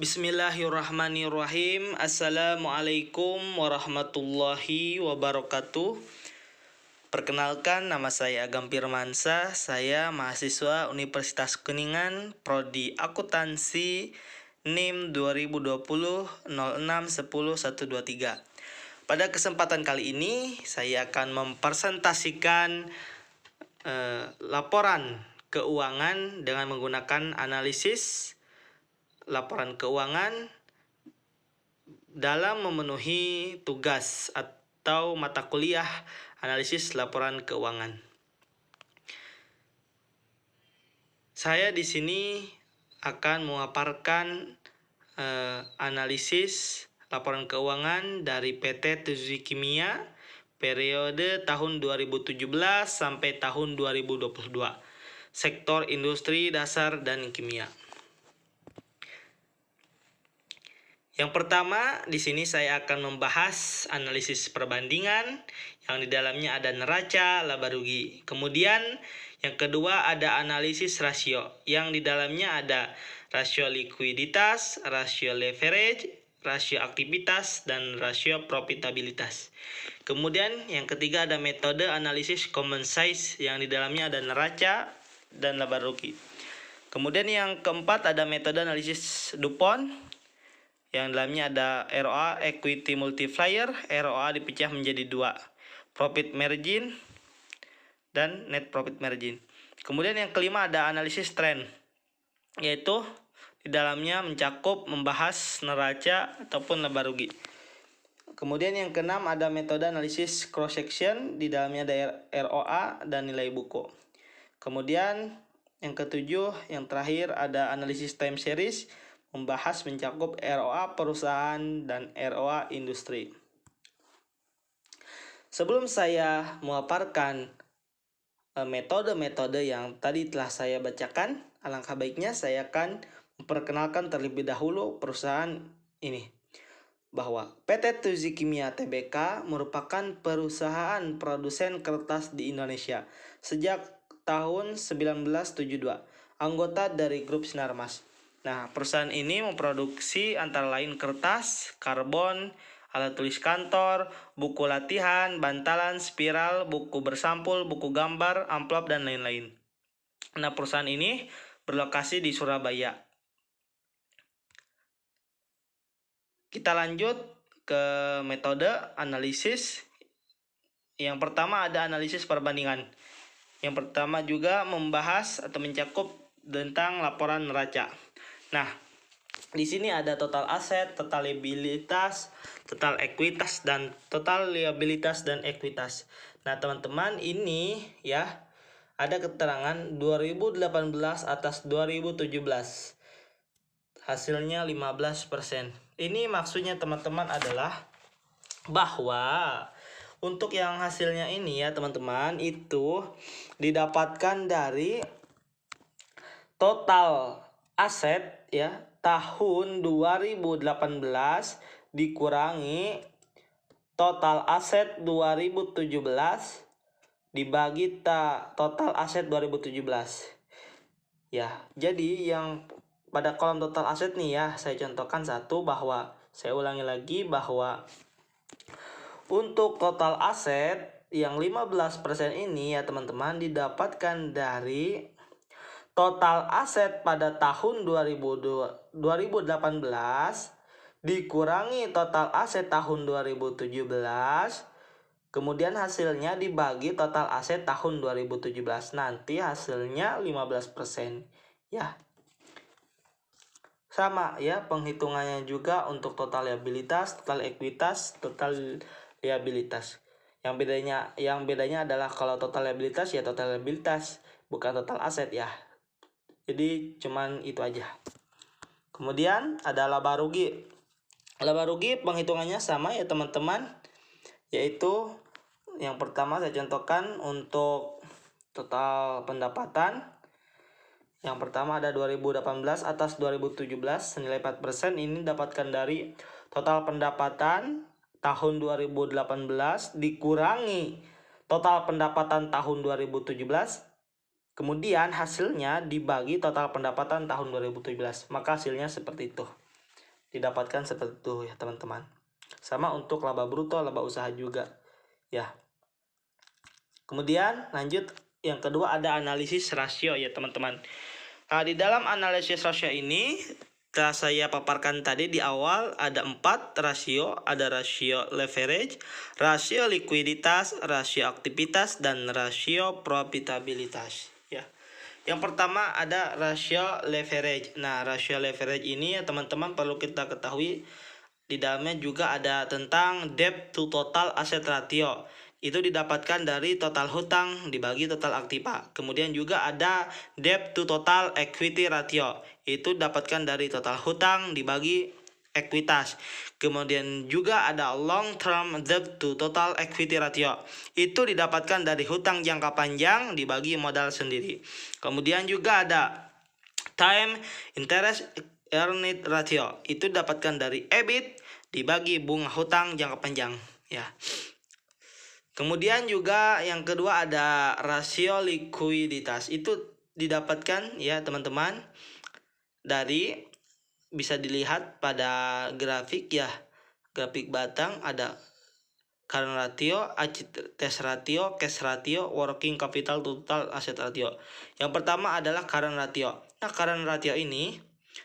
Bismillahirrahmanirrahim. Assalamualaikum warahmatullahi wabarakatuh. Perkenalkan, nama saya Agam Firmansyah. Saya mahasiswa Universitas Kuningan, Prodi Akuntansi, NIM 2020 06 10 123. Pada kesempatan kali ini, saya akan mempresentasikan laporan keuangan dengan menggunakan analisis laporan keuangan dalam memenuhi tugas atau mata kuliah analisis laporan keuangan. Saya di sini akan memaparkan analisis laporan keuangan dari PT Tsuji Kimia periode tahun 2017 sampai tahun 2022, sektor industri dasar dan kimia. Yang pertama, di sini saya akan membahas analisis perbandingan yang di dalamnya ada neraca, laba rugi. Kemudian yang kedua ada analisis rasio yang di dalamnya ada rasio likuiditas, rasio leverage, rasio aktivitas, dan rasio profitabilitas. Kemudian yang ketiga ada metode analisis common size yang di dalamnya ada neraca dan laba rugi. Kemudian yang keempat ada metode analisis DuPont yang dalamnya ada ROA equity multiplier, ROA dipecah menjadi dua, profit margin dan net profit margin. Kemudian yang kelima ada analisis trend, yaitu di dalamnya mencakup membahas neraca ataupun laba rugi. Kemudian yang keenam ada metode analisis cross section, di dalamnya ada ROA dan nilai buku. Kemudian yang ketujuh, yang terakhir ada analisis time series, membahas mencakup ROA perusahaan dan ROA industri. Sebelum saya memaparkan metode-metode yang tadi telah saya bacakan, alangkah baiknya saya akan memperkenalkan terlebih dahulu perusahaan ini. Bahwa PT Tsuji Kimia Tbk merupakan perusahaan produsen kertas di Indonesia sejak tahun 1972, anggota dari grup Sinarmas. Nah, perusahaan ini memproduksi antara lain kertas, karbon, alat tulis kantor, buku latihan, bantalan, spiral, buku bersampul, buku gambar, amplop, dan lain-lain. Nah, perusahaan ini berlokasi di Surabaya. Kita lanjut ke metode analisis. Yang pertama ada analisis perbandingan. Yang pertama juga membahas atau mencakup tentang laporan neraca. Nah, di sini ada total aset, total liabilitas, total ekuitas, dan total liabilitas dan ekuitas. Nah, teman-teman, ini ya ada keterangan 2018 atas 2017. Hasilnya 15%. Ini maksudnya teman-teman adalah bahwa untuk yang hasilnya ini ya teman-teman itu didapatkan dari total aset ya tahun 2018 dikurangi total aset 2017 dibagi total aset 2017. Ya, jadi yang pada kolom total aset nih ya, saya contohkan satu bahwa saya ulangi lagi bahwa untuk total aset yang 15% ini ya teman-teman didapatkan dari total aset pada tahun 2018 dikurangi total aset tahun 2017, kemudian hasilnya dibagi total aset tahun 2017. Nanti hasilnya 15%. Ya. Sama ya penghitungannya juga untuk total liabilitas, total ekuitas, total liabilitas. Yang bedanya adalah kalau total liabilitas ya total liabilitas, bukan total aset ya. Jadi cuman itu aja. Kemudian ada laba rugi. Laba rugi penghitungannya sama ya teman-teman, yaitu yang pertama saya contohkan untuk total pendapatan. Yang pertama ada 2018 atas 2017 senilai 4%, ini dapatkan dari total pendapatan tahun 2018 dikurangi total pendapatan tahun 2017. Kemudian hasilnya dibagi total pendapatan tahun 2017. Maka hasilnya seperti itu. didapatkan seperti itu ya teman-teman. Sama untuk laba bruto, laba usaha juga ya. Kemudian lanjut, yang kedua ada analisis rasio ya teman-teman. Nah, di dalam analisis rasio ini telah saya paparkan tadi di awal, ada 4 rasio, ada rasio leverage, rasio likuiditas, rasio aktivitas, dan rasio profitabilitas ya. Yang pertama ada rasio leverage. Nah, rasio leverage ini ya teman-teman perlu kita ketahui, di dalamnya juga ada tentang debt to total asset ratio. Itu didapatkan dari total hutang dibagi total aktiva. Kemudian juga ada debt to total equity ratio. Itu didapatkan dari total hutang dibagi ekuitas. Kemudian juga ada long term debt to total equity ratio. Itu didapatkan dari hutang jangka panjang dibagi modal sendiri. Kemudian juga ada time interest earned ratio. Itu didapatkan dari EBIT dibagi bunga hutang jangka panjang ya. Kemudian juga yang kedua ada rasio likuiditas. Itu didapatkan ya teman-teman dari, bisa dilihat pada grafik ya. Grafik batang ada current ratio, test ratio, cash ratio, working capital total asset ratio. Yang pertama adalah current ratio. Nah, current ratio ini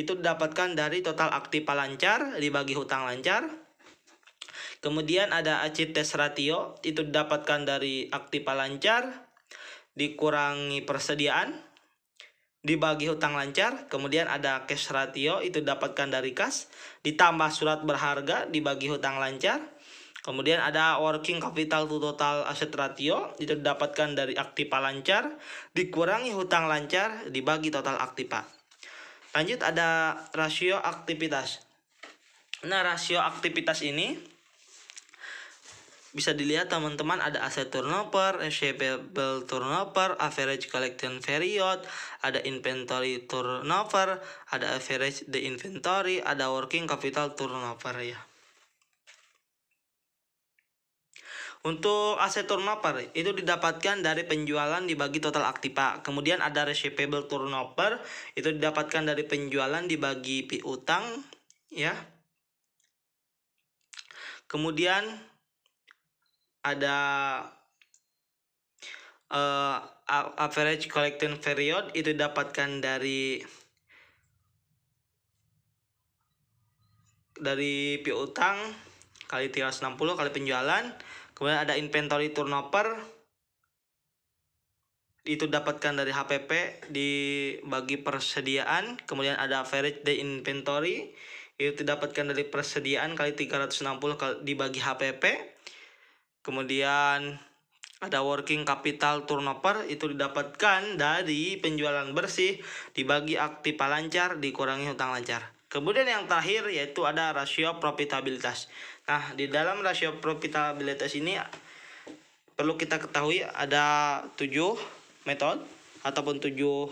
itu didapatkan dari total aktiva lancar dibagi hutang lancar. Kemudian ada test ratio, itu didapatkan dari aktiva lancar dikurangi persediaan dibagi hutang lancar. Kemudian ada cash ratio, itu didapatkan dari kas ditambah surat berharga dibagi hutang lancar. Kemudian ada working capital to total asset ratio, itu didapatkan dari aktiva lancar dikurangi hutang lancar dibagi total aktiva. Lanjut ada rasio aktivitas. Nah, rasio aktivitas ini bisa dilihat teman-teman, ada asset turnover, receivable turnover, average collection period, ada inventory turnover, ada average the inventory, ada working capital turnover ya. Untuk aset turnover itu didapatkan dari penjualan dibagi total aktiva. Kemudian ada receivable turnover, itu didapatkan dari penjualan dibagi piutang ya. Kemudian ada average collection period, itu didapatkan dari piutang kali 360 kali penjualan. Kemudian ada inventory turnover, itu dapatkan dari HPP dibagi persediaan. Kemudian ada average day inventory, itu didapatkan dari persediaan kali 360 kali dibagi HPP. Kemudian ada working capital turnover, itu didapatkan dari penjualan bersih dibagi aktiva lancar dikurangi hutang lancar. Kemudian yang terakhir yaitu ada rasio profitabilitas. Nah, di dalam rasio profitabilitas ini perlu kita ketahui ada 7 metode ataupun 7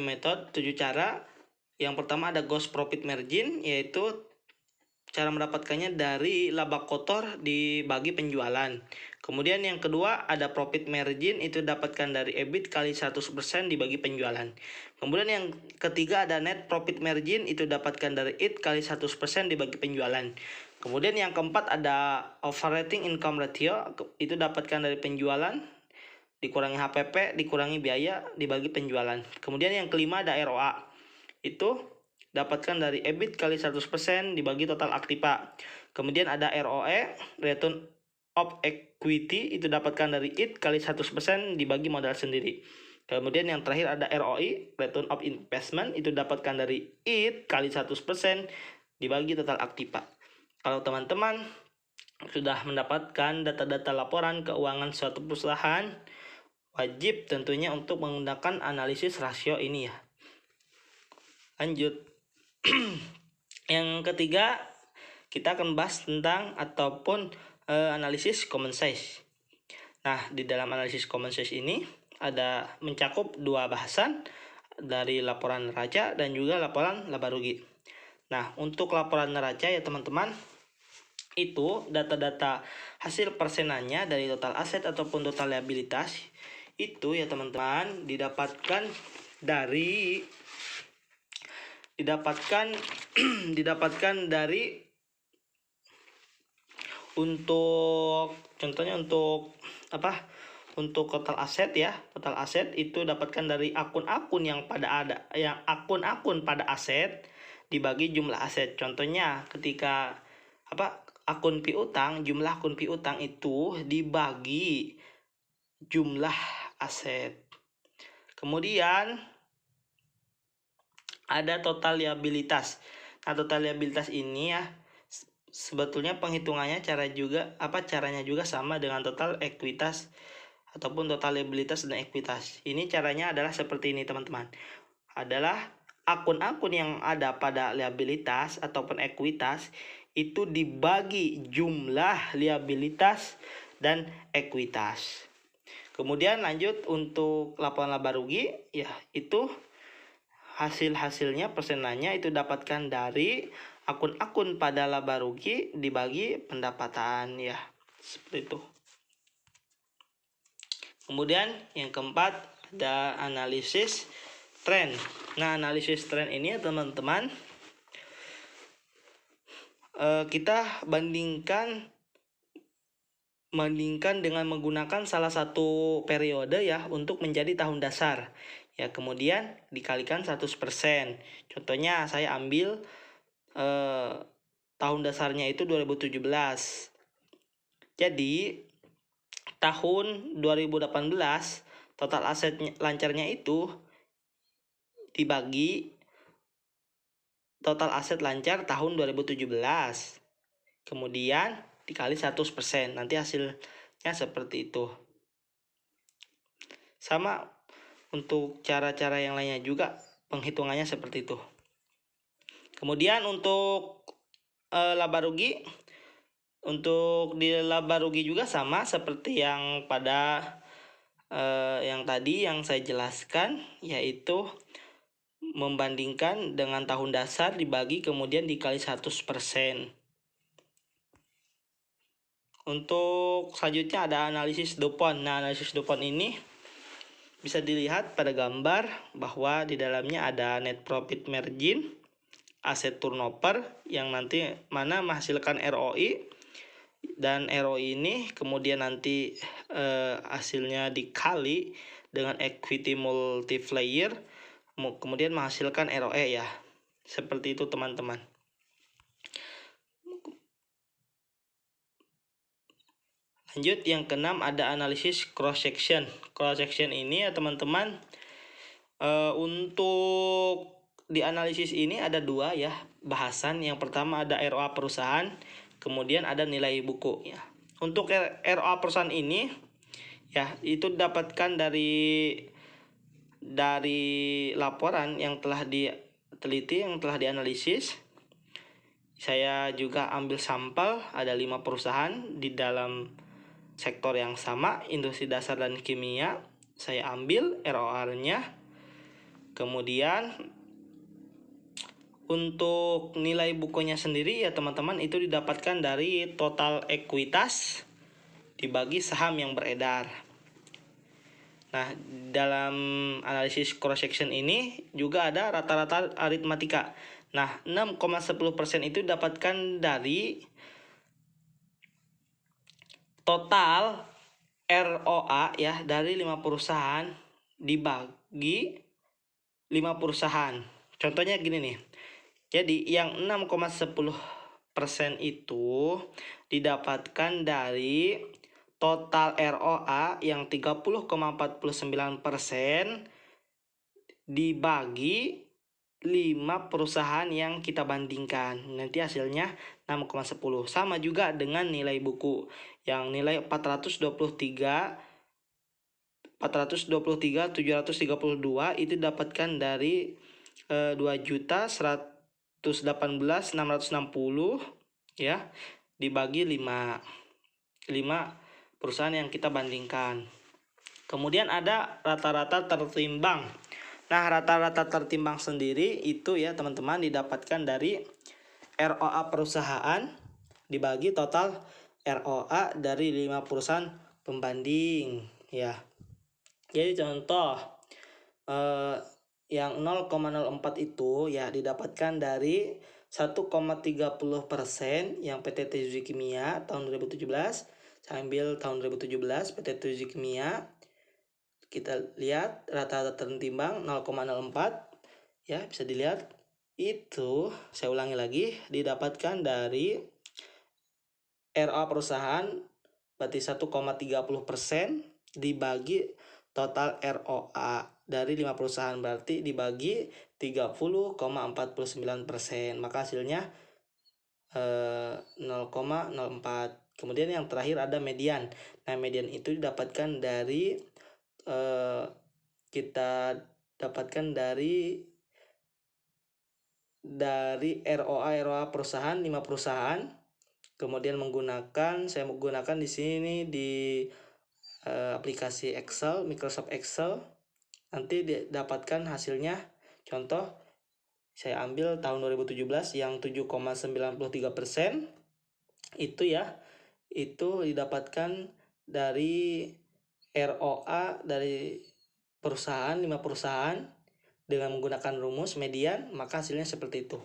metode, 7 cara. Yang pertama ada gross profit margin, yaitu cara mendapatkannya dari laba kotor dibagi penjualan. Kemudian yang kedua ada profit margin, itu dapatkan dari EBIT kali 100% dibagi penjualan. Kemudian yang ketiga ada net profit margin, itu dapatkan dari IT kali 100% dibagi penjualan. Kemudian yang keempat ada operating income ratio, itu dapatkan dari penjualan dikurangi HPP dikurangi biaya dibagi penjualan. Kemudian yang kelima ada ROA, itu dapatkan dari EBIT kali 100% dibagi total aktiva. Kemudian ada ROE, return of equity, itu dapatkan dari IT kali 100% dibagi modal sendiri. Kemudian yang terakhir ada ROI, return of investment, itu dapatkan dari IT kali 100% dibagi total aktiva. Kalau teman-teman sudah mendapatkan data-data laporan keuangan suatu perusahaan, wajib tentunya untuk menggunakan analisis rasio ini ya. Lanjut. Yang ketiga, kita akan bahas tentang ataupun analisis common size. Nah, di dalam analisis common size ini ada mencakup 2 bahasan, dari laporan neraca dan juga laporan laba rugi. Nah, untuk laporan neraca ya teman-teman, itu data-data hasil persenannya dari total aset ataupun total liabilitas, itu ya teman-teman didapatkan dari didapatkan didapatkan dari contohnya untuk total aset ya. Total aset itu dapatkan dari akun-akun akun-akun pada aset dibagi jumlah aset. Contohnya ketika akun piutang, jumlah akun piutang itu dibagi jumlah aset. Kemudian ada total liabilitas. Nah, total liabilitas ini ya sebetulnya penghitungannya caranya juga sama dengan total ekuitas ataupun total liabilitas dan ekuitas. Ini caranya adalah seperti ini teman-teman. Adalah akun-akun yang ada pada liabilitas ataupun ekuitas itu dibagi jumlah liabilitas dan ekuitas. Kemudian lanjut untuk laporan laba rugi, ya itu hasilnya persenannya itu dapatkan dari akun-akun pada laba rugi dibagi pendapatan ya, seperti itu. Kemudian yang keempat ada analisis tren. Nah, analisis tren ini ya teman-teman, kita bandingkan dengan menggunakan salah satu periode ya untuk menjadi tahun dasar ya, kemudian dikalikan 100%. Contohnya saya ambil tahun dasarnya itu 2017. Jadi tahun 2018 total aset lancarnya itu dibagi total aset lancar tahun 2017. Kemudian dikali 100%. Nanti hasilnya seperti itu. Sama untuk cara-cara yang lainnya juga penghitungannya seperti itu. Kemudian untuk laba rugi, untuk di laba rugi juga sama seperti yang pada yang tadi yang saya jelaskan, yaitu membandingkan dengan tahun dasar dibagi kemudian dikali 100%. Untuk selanjutnya ada analisis DuPont. Nah, analisis DuPont ini bisa dilihat pada gambar bahwa di dalamnya ada net profit margin, aset turnover yang nanti mana menghasilkan ROI, dan ROI ini kemudian nanti hasilnya dikali dengan equity multiplier kemudian menghasilkan ROE ya. Seperti itu teman-teman. Lanjut yang keenam ada analisis cross section. Cross section ini ya teman-teman, untuk di analisis ini ada dua ya bahasan. Yang pertama ada ROA perusahaan, kemudian ada nilai buku ya. Untuk ROA perusahaan ini ya itu didapatkan dari laporan yang telah diteliti, yang telah dianalisis. Saya juga ambil sampel, ada 5 perusahaan di dalam sektor yang sama, industri dasar dan kimia. Saya ambil ROR-nya. Kemudian untuk nilai bukunya sendiri ya teman-teman, itu didapatkan dari total ekuitas dibagi saham yang beredar. Nah, dalam analisis cross section ini juga ada rata-rata aritmatika. Nah, 6,10% itu didapatkan dari total ROA ya dari 5 perusahaan dibagi 5 perusahaan. Contohnya gini nih. Jadi yang 6,10% itu didapatkan dari total ROA yang 30,49% dibagi 5 perusahaan yang kita bandingkan. Nanti hasilnya 6,10. Sama juga dengan nilai buku yang nilai 423.732 itu dapatkan dari 2.118.660 ya, dibagi 5 perusahaan yang kita bandingkan. Kemudian ada rata-rata tertimbang. Nah, rata-rata tertimbang sendiri itu ya teman-teman didapatkan dari ROA perusahaan dibagi total ROA dari 5 perusahaan pembanding ya. Jadi contoh yang 0,04 itu ya didapatkan dari 1,30% yang PT Tsuji Kimia tahun 2017. Saya ambil tahun 2017 PT Tsuji Kimia. Kita lihat rata-rata tertimbang 0,04 ya, bisa dilihat itu, saya ulangi lagi, didapatkan dari ROA perusahaan berarti 1,30% dibagi total ROA dari 5 perusahaan, berarti dibagi 30,49%, maka hasilnya 0,04. Kemudian yang terakhir ada median. Nah, median itu didapatkan dari kita dapatkan dari ROA perusahaan 5 perusahaan. Kemudian saya menggunakan di sini di aplikasi Excel, Microsoft Excel. Nanti didapatkan hasilnya. Contoh, saya ambil tahun 2017 yang 7,93% itu ya, itu didapatkan dari ROA dari perusahaan 5 perusahaan dengan menggunakan rumus median, maka hasilnya seperti itu.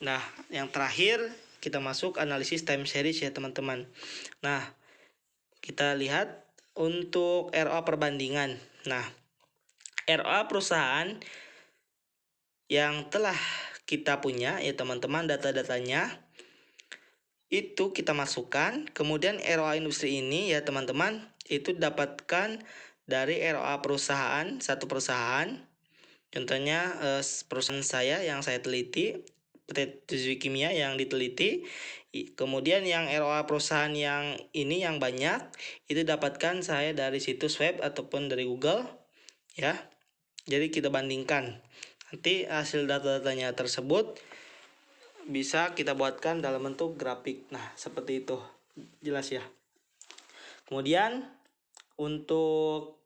Nah, yang terakhir kita masuk analisis time series ya teman-teman. Nah, kita lihat untuk ROA perbandingan. Nah, ROA perusahaan yang telah kita punya ya teman-teman, data-datanya itu kita masukkan. Kemudian ROA industri ini ya teman-teman, itu didapatkan dari ROA perusahaan, satu perusahaan. Contohnya perusahaan saya yang saya teliti, PT Tsuji Kimia yang diteliti. Kemudian yang ROA perusahaan yang ini yang banyak itu dapatkan saya dari situs web ataupun dari Google ya. Jadi kita bandingkan. Nanti hasil data-datanya tersebut bisa kita buatkan dalam bentuk grafik. Nah, seperti itu. Jelas ya. Kemudian untuk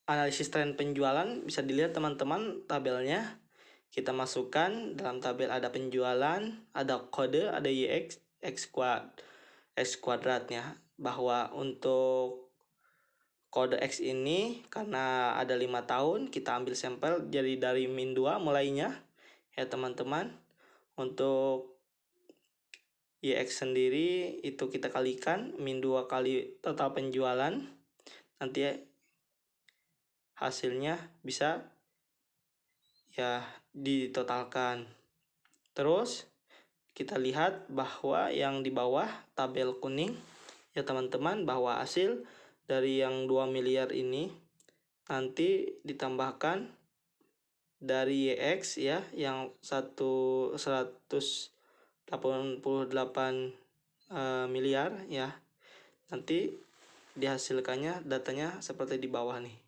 analisis tren penjualan bisa dilihat teman-teman tabelnya. Kita masukkan dalam tabel ada penjualan, ada kode, ada YX, X kuadratnya. Bahwa untuk kode X ini karena ada 5 tahun, kita ambil sampel jadi dari min 2 mulainya ya teman-teman. Untuk YX sendiri itu kita kalikan min 2 kali total penjualan, nanti hasilnya bisa ya ditotalkan. Terus kita lihat bahwa yang di bawah tabel kuning ya teman-teman, bahwa hasil dari yang 2 miliar ini nanti ditambahkan dari YX ya yang 188 miliar ya. Nanti dihasilkannya datanya seperti di bawah nih.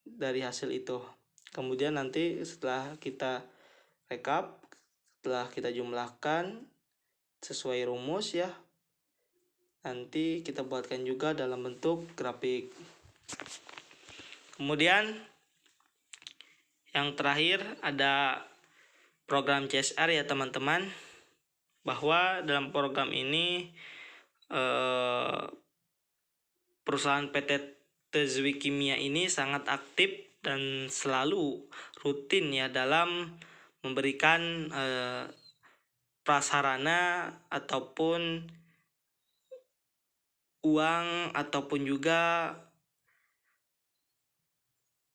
Dari hasil itu. Kemudian nanti setelah kita rekap, setelah kita jumlahkan sesuai rumus ya, nanti kita buatkan juga dalam bentuk grafik. Kemudian yang terakhir ada program CSR ya teman-teman, bahwa dalam program ini perusahaan PT Tsuji Kimia ini sangat aktif dan selalu rutin ya dalam memberikan prasarana ataupun uang ataupun juga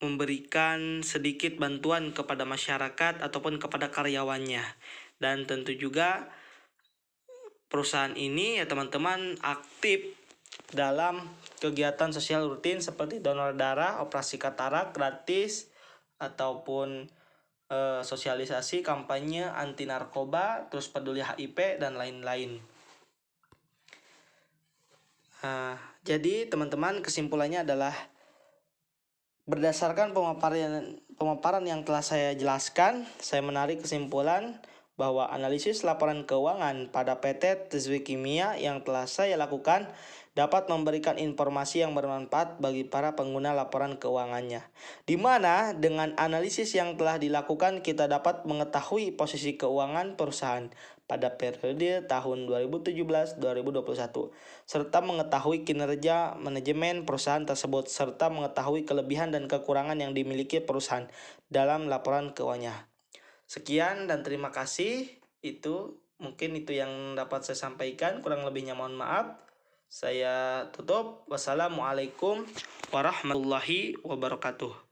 memberikan sedikit bantuan kepada masyarakat ataupun kepada karyawannya. Dan tentu juga perusahaan ini ya teman-teman aktif dalam kegiatan sosial rutin seperti donor darah, operasi katarak gratis, ataupun sosialisasi kampanye anti narkoba, terus peduli HIV dan lain-lain. Jadi teman-teman, kesimpulannya adalah berdasarkan pemaparan yang telah saya jelaskan, saya menarik kesimpulan bahwa analisis laporan keuangan pada PT Tsuji Kimia yang telah saya lakukan dapat memberikan informasi yang bermanfaat bagi para pengguna laporan keuangannya. Di mana dengan analisis yang telah dilakukan kita dapat mengetahui posisi keuangan perusahaan pada periode tahun 2017-2021 serta mengetahui kinerja manajemen perusahaan tersebut serta mengetahui kelebihan dan kekurangan yang dimiliki perusahaan dalam laporan keuangannya. Sekian dan terima kasih. Mungkin itu yang dapat saya sampaikan, kurang lebihnya mohon maaf. Saya tutup. Wassalamualaikum warahmatullahi wabarakatuh.